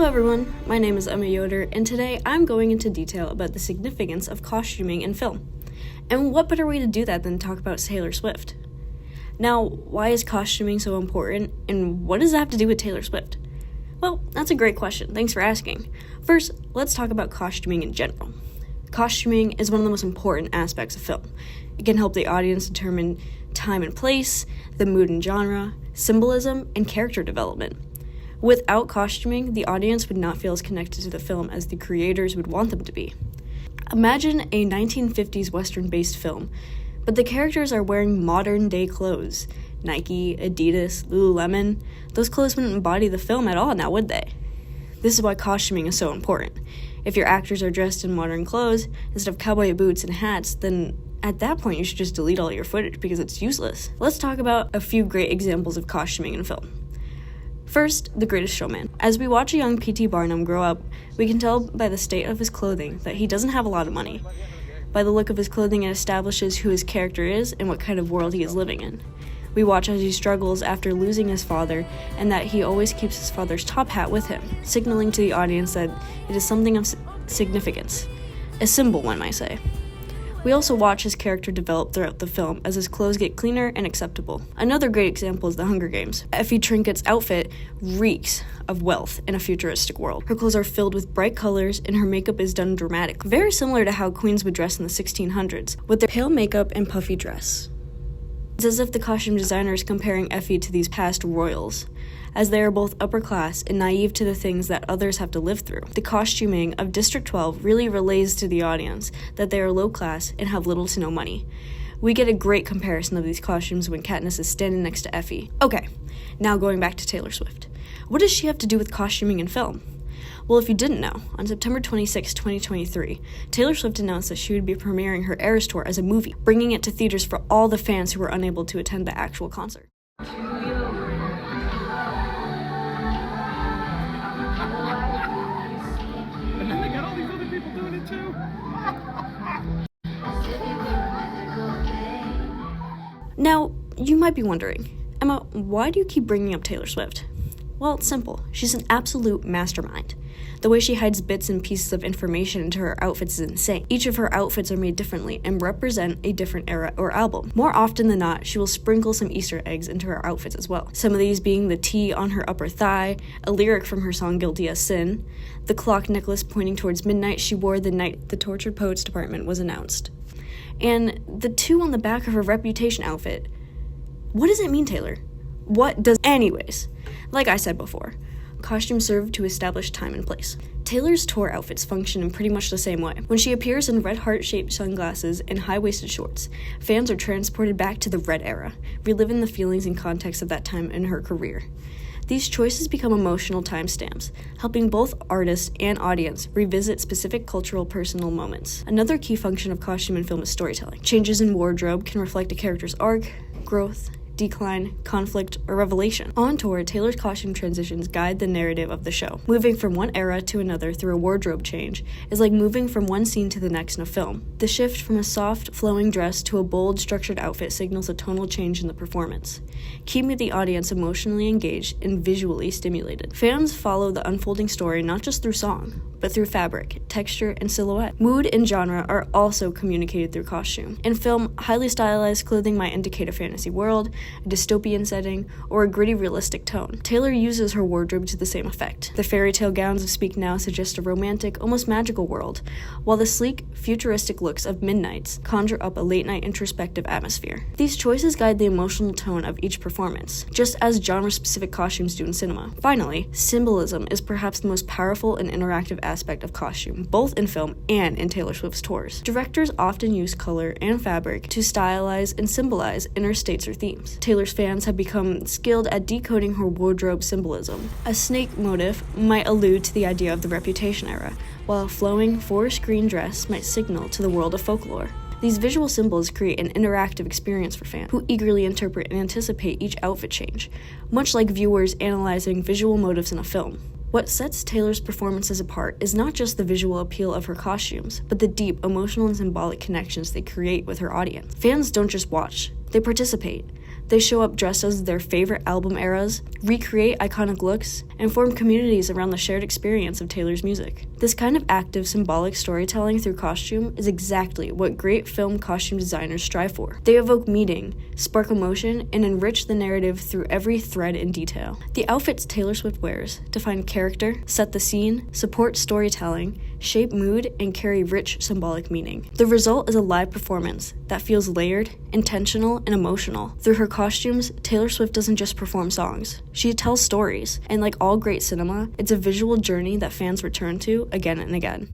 Hello everyone, my name is Emma Yoder, and today I'm going into detail about the significance of costuming in film. And what better way to do that than talk about Taylor Swift? Now, why is costuming so important, and what does that have to do with Taylor Swift? Well, that's a great question, thanks for asking. First, let's talk about costuming in general. Costuming is one of the most important aspects of film. It can help the audience determine time and place, the mood and genre, symbolism, and character development. Without costuming, the audience would not feel as connected to the film as the creators would want them to be. Imagine a 1950s Western-based film, but the characters are wearing modern-day clothes. Nike, Adidas, Lululemon. Those clothes wouldn't embody the film at all now, would they? This is why costuming is so important. If your actors are dressed in modern clothes instead of cowboy boots and hats, then at that point you should just delete all your footage because it's useless. Let's talk about a few great examples of costuming in film. First, The Greatest Showman. As we watch a young P.T. Barnum grow up, we can tell by the state of his clothing that he doesn't have a lot of money. By the look of his clothing, it establishes who his character is and what kind of world he is living in. We watch as he struggles after losing his father, and that he always keeps his father's top hat with him, signaling to the audience that it is something of significance. A symbol, one might say. We also watch his character develop throughout the film as his clothes get cleaner and acceptable. Another great example is The Hunger Games. Effie Trinket's outfit reeks of wealth in a futuristic world. Her clothes are filled with bright colors and her makeup is done dramatic, very similar to how queens would dress in the 1600s, with their pale makeup and puffy dress. It's as if the costume designer is comparing Effie to these past royals, as they are both upper class and naive to the things that others have to live through. The costuming of District 12 really relays to the audience that they are low class and have little to no money. We get a great comparison of these costumes when Katniss is standing next to Effie. Okay, now going back to Taylor Swift. What does she have to do with costuming in film? Well, if you didn't know, on September 26, 2023, Taylor Swift announced that she would be premiering her Eras Tour as a movie, bringing it to theaters for all the fans who were unable to attend the actual concert. Now, you might be wondering, Emma, why do you keep bringing up Taylor Swift? Well, it's simple. She's an absolute mastermind. The way she hides bits and pieces of information into her outfits is insane. Each of her outfits are made differently and represent a different era or album. More often than not, she will sprinkle some Easter eggs into her outfits as well. Some of these being the T on her upper thigh, a lyric from her song Guilty as Sin, the clock necklace pointing towards midnight she wore the night the Tortured Poets Department was announced, and the 2 on the back of her Reputation outfit. What does it mean, Taylor? What does... Anyways, like I said before, costumes serve to establish time and place. Taylor's tour outfits function in pretty much the same way. When she appears in red heart-shaped sunglasses and high-waisted shorts, fans are transported back to the Red era, reliving the feelings and context of that time in her career. These choices become emotional timestamps, helping both artist and audience revisit specific cultural personal moments. Another key function of costume in film is storytelling. Changes in wardrobe can reflect a character's arc, growth, decline, conflict, or revelation. On tour, Taylor's costume transitions guide the narrative of the show. Moving from one era to another through a wardrobe change is like moving from one scene to the next in a film. The shift from a soft, flowing dress to a bold, structured outfit signals a tonal change in the performance, keeping the audience emotionally engaged and visually stimulated. Fans follow the unfolding story not just through song, but through fabric, texture, and silhouette. Mood and genre are also communicated through costume. In film, highly stylized clothing might indicate a fantasy world, a dystopian setting, or a gritty, realistic tone. Taylor uses her wardrobe to the same effect. The fairy tale gowns of Speak Now suggest a romantic, almost magical world, while the sleek, futuristic looks of Midnights conjure up a late-night introspective atmosphere. These choices guide the emotional tone of each performance, just as genre-specific costumes do in cinema. Finally, symbolism is perhaps the most powerful and interactive aspect of costume, both in film and in Taylor Swift's tours. Directors often use color and fabric to stylize and symbolize inner states or themes. Taylor's fans have become skilled at decoding her wardrobe symbolism. A snake motif might allude to the idea of the Reputation era, while a flowing forest green dress might signal to the world of folklore. These visual symbols create an interactive experience for fans, who eagerly interpret and anticipate each outfit change, much like viewers analyzing visual motifs in a film. What sets Taylor's performances apart is not just the visual appeal of her costumes, but the deep emotional and symbolic connections they create with her audience. Fans don't just watch, they participate. They show up dressed as their favorite album eras, recreate iconic looks, and form communities around the shared experience of Taylor's music. This kind of active, symbolic storytelling through costume is exactly what great film costume designers strive for. They evoke meaning, spark emotion, and enrich the narrative through every thread and detail. The outfits Taylor Swift wears define character, set the scene, support storytelling, shape mood, and carry rich symbolic meaning. The result is a live performance that feels layered, intentional, and emotional. Through her costumes, Taylor Swift doesn't just perform songs. She tells stories, and like all great cinema, it's a visual journey that fans return to again and again.